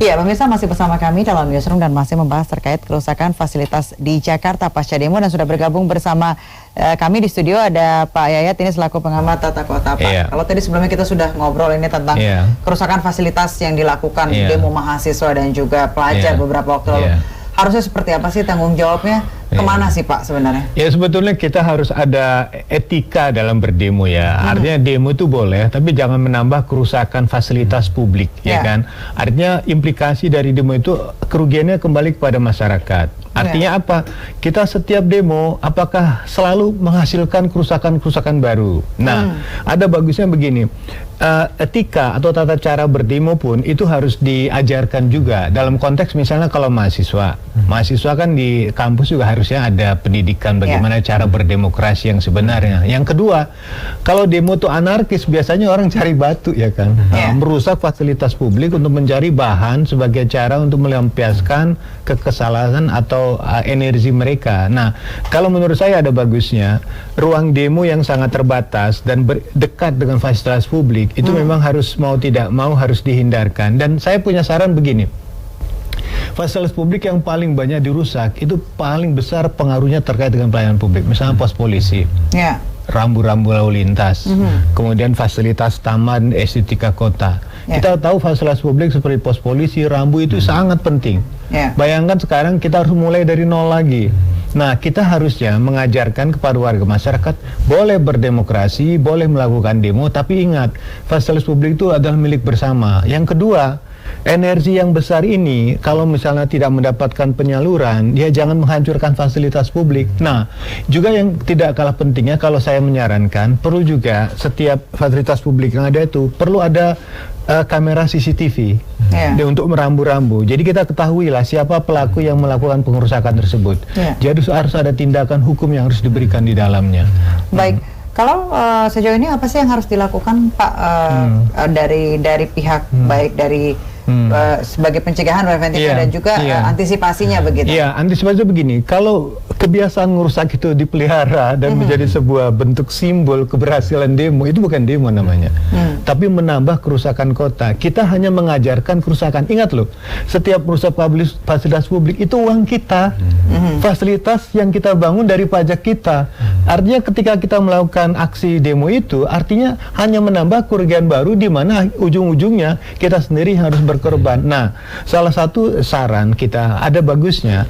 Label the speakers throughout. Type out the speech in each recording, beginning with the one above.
Speaker 1: Iya, pemirsa masih bersama kami dalam Newsroom dan masih membahas terkait kerusakan fasilitas di Jakarta pasca demo, dan sudah bergabung bersama kami di studio ada Pak Yayat, ini selaku pengamat tata kota, Pak.
Speaker 2: Iya.
Speaker 1: Kalau tadi sebelumnya kita sudah ngobrol ini tentang kerusakan fasilitas yang dilakukan demo mahasiswa dan juga pelajar beberapa waktu lalu. Harusnya seperti apa sih tanggung jawabnya? Kemana sih Pak sebenarnya?
Speaker 2: Ya sebetulnya kita harus ada etika dalam berdemo ya. Artinya demo itu boleh, tapi jangan menambah kerusakan fasilitas publik, ya kan? Artinya implikasi dari demo itu kerugiannya kembali kepada masyarakat. Artinya apa? Kita setiap demo apakah selalu menghasilkan kerusakan-kerusakan baru? Nah, ada bagusnya begini. Etika atau tata cara berdemo pun itu harus diajarkan juga dalam konteks misalnya kalau mahasiswa. Mahasiswa kan di kampus juga harusnya ada pendidikan bagaimana cara berdemokrasi yang sebenarnya. Yang kedua, kalau demo itu anarkis biasanya orang cari batu ya kan. Merusak fasilitas publik untuk mencari bahan sebagai cara untuk melampiaskan kekesalan atau energi mereka. Nah, kalau menurut saya ada bagusnya ruang demo yang sangat terbatas dan dekat dengan fasilitas publik itu memang harus mau tidak mau harus dihindarkan. Dan saya punya saran begini. Fasilitas publik yang paling banyak dirusak itu paling besar pengaruhnya terkait dengan pelayanan publik. Misalnya pos polisi, rambu-rambu lalu lintas, kemudian fasilitas taman, estetika kota. Kita tahu fasilitas publik seperti pos polisi, rambu itu sangat penting. Bayangkan sekarang kita harus mulai dari nol lagi. Nah, kita harusnya mengajarkan kepada warga masyarakat boleh berdemokrasi, boleh melakukan demo, tapi ingat, fasilitas publik itu adalah milik bersama. Yang kedua, energi yang besar ini kalau misalnya tidak mendapatkan penyaluran, ya jangan menghancurkan fasilitas publik. Nah, juga yang tidak kalah pentingnya kalau saya menyarankan, perlu juga setiap fasilitas publik yang ada itu perlu ada kamera CCTV untuk merambu-rambu. Jadi kita ketahuilah siapa pelaku yang melakukan pengerusakan tersebut. Jadi harus ada tindakan hukum yang harus diberikan di dalamnya.
Speaker 1: Baik. Kalau sejauh ini apa sih yang harus dilakukan Pak dari pihak baik dari sebagai pencegahan preventif dan juga antisipasinya begitu?
Speaker 2: Iya, antisipasi begini, kalau kebiasaan merusak itu dipelihara dan menjadi sebuah bentuk simbol keberhasilan demo, itu bukan demo namanya, tapi menambah kerusakan kota. Kita hanya mengajarkan kerusakan. Ingat loh, setiap merusak fasilitas publik itu uang kita, fasilitas yang kita bangun dari pajak kita. Artinya ketika kita melakukan aksi demo itu, artinya hanya menambah kerugian baru di mana ujung-ujungnya kita sendiri harus berkorban. Nah, salah satu saran kita, ada bagusnya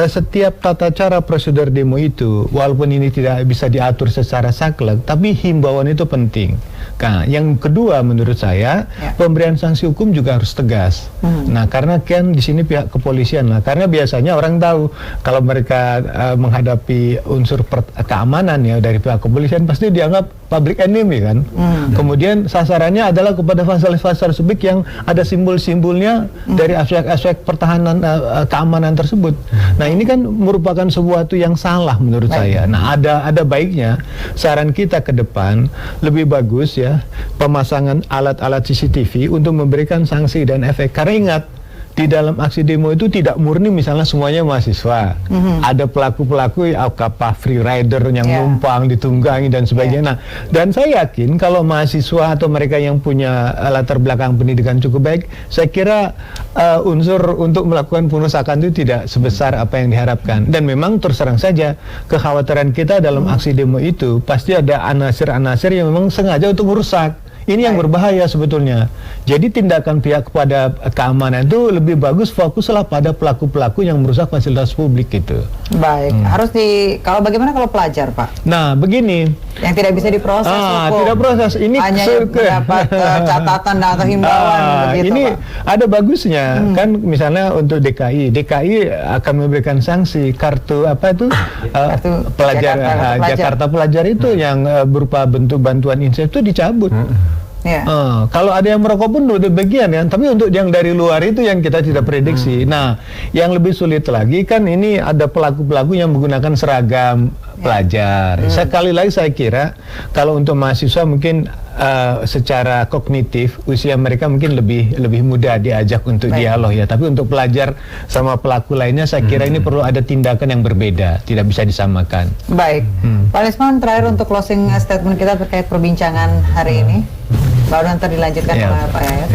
Speaker 2: setiap tata cara prosedur demo itu, walaupun ini tidak bisa diatur secara saklek, tapi himbauan itu penting. Nah, yang kedua menurut saya, pemberian sanksi hukum juga harus tegas. Nah, karena kan di sini pihak kepolisian lah, karena biasanya orang tahu kalau mereka menghadapi unsur keamanan ya dari pihak kepolisian pasti dianggap public enemy kan. Kemudian sasarannya adalah kepada fasilitas publik yang ada simbol-simbolnya dari aspek-aspek pertahanan keamanan tersebut. Nah, ini kan merupakan sesuatu yang salah menurut saya. Nah, ada baiknya saran kita ke depan lebih bagus ya pemasangan alat-alat CCTV untuk memberikan sanksi dan efek. Karena ingat, di dalam aksi demo itu tidak murni misalnya semuanya mahasiswa. Ada pelaku-pelaku apa free rider yang numpang, ditunggangi dan sebagainya. Nah, dan saya yakin kalau mahasiswa atau mereka yang punya latar belakang pendidikan cukup baik, saya kira unsur untuk melakukan perusakan itu tidak sebesar apa yang diharapkan. Dan memang terus terang saja kekhawatiran kita dalam aksi demo itu pasti ada anasir-anasir yang memang sengaja untuk merusak. Ini yang berbahaya sebetulnya. Jadi tindakan pihak kepada keamanan itu lebih bagus fokuslah pada pelaku-pelaku yang merusak fasilitas publik gitu.
Speaker 1: Baik, harus kalau bagaimana kalau pelajar Pak?
Speaker 2: Nah, begini.
Speaker 1: Yang tidak bisa diproses hukum.
Speaker 2: Tidak proses. Ini
Speaker 1: hanya mendapat catatan atau himbauan begitu
Speaker 2: ini
Speaker 1: Pak.
Speaker 2: ada bagusnya kan misalnya untuk DKI akan memberikan sanksi kartu apa itu
Speaker 1: kartu
Speaker 2: pelajar Jakarta Pelajar itu yang berupa bentuk bantuan insentif itu dicabut. Kalau ada yang merokok pun udah bagian ya, tapi untuk yang dari luar itu yang kita tidak prediksi. Nah, yang lebih sulit lagi kan ini ada pelaku-pelaku yang menggunakan seragam pelajar. Sekali lagi saya kira kalau untuk mahasiswa mungkin secara kognitif usia mereka mungkin lebih mudah diajak untuk dialog ya, tapi untuk pelajar sama pelaku lainnya saya kira ini perlu ada tindakan yang berbeda, tidak bisa disamakan.
Speaker 1: Baik, Pak Lisman, terakhir untuk closing statement kita terkait perbincangan hari ini, baru nanti dilanjutkan oleh Pak Yayat.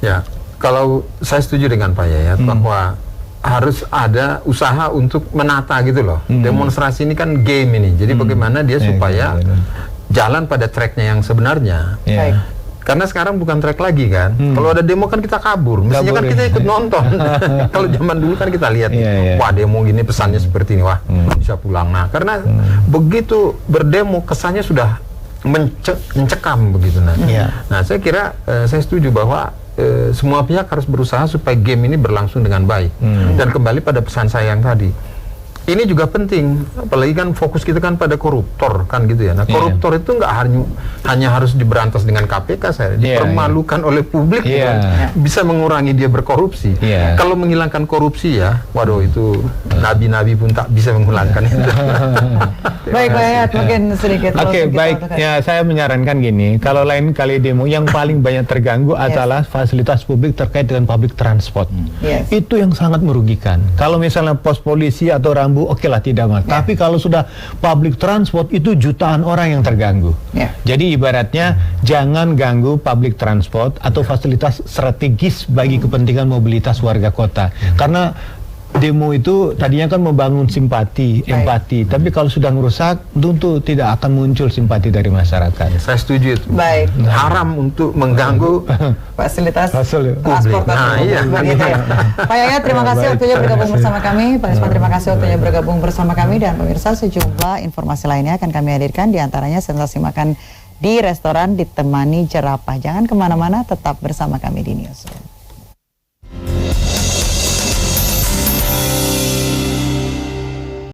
Speaker 3: Ya, Kalau saya setuju dengan Pak Yayat bahwa harus ada usaha untuk menata gitu loh. Demonstrasi ini kan game ini. Jadi bagaimana dia supaya jalan pada tracknya yang sebenarnya.
Speaker 1: Baik.
Speaker 3: Karena sekarang bukan track lagi kan. Kalau ada demo kan kita kabur. Mestinya kan kita ikut nonton. Kalau zaman dulu kan kita lihat, wah demo gini pesannya seperti ini, wah bisa pulang. Nah, karena begitu berdemo kesannya sudah mencekam begitu. Nah, saya kira saya setuju bahwa semua pihak harus berusaha supaya game ini berlangsung dengan baik. Dan kembali pada pesan saya yang tadi, ini juga penting, apalagi kan fokus kita kan pada koruptor kan gitu ya. Nah, koruptor itu nggak hanya harus diberantas dengan KPK, saya dipermalukan oleh publik, bisa mengurangi dia berkorupsi. Kalau menghilangkan korupsi ya, waduh itu nabi-nabi pun tak bisa menghilangkan itu.
Speaker 1: Baik, Pak Yayat, mungkin sedikit.
Speaker 2: Oke, baik. Ya, saya menyarankan gini, kalau lain kali demo yang paling banyak terganggu adalah fasilitas publik terkait dengan public transport. Itu yang sangat merugikan. Kalau misalnya pos polisi atau rambu, oke lah tidak masalah. Tapi kalau sudah public transport itu jutaan orang yang terganggu. Jadi ibaratnya jangan ganggu public transport atau fasilitas strategis bagi kepentingan mobilitas warga kota. Karena demo itu tadinya kan membangun simpati, empati, tapi kalau sudah merusak, tentu tidak akan muncul simpati dari masyarakat.
Speaker 3: Saya setuju itu.
Speaker 1: Baik.
Speaker 3: Haram untuk mengganggu
Speaker 1: fasilitas
Speaker 3: transportasi.
Speaker 1: Nah, iya. Pak Yayat, terima kasih waktunya bergabung bersama kami. Pak Risman, terima kasih waktunya bergabung bersama kami. Dan pemirsa, sejumlah informasi lainnya akan kami hadirkan, diantaranya sensasi makan di restoran ditemani jerapah. Jangan kemana-mana, tetap bersama kami di Newsroom.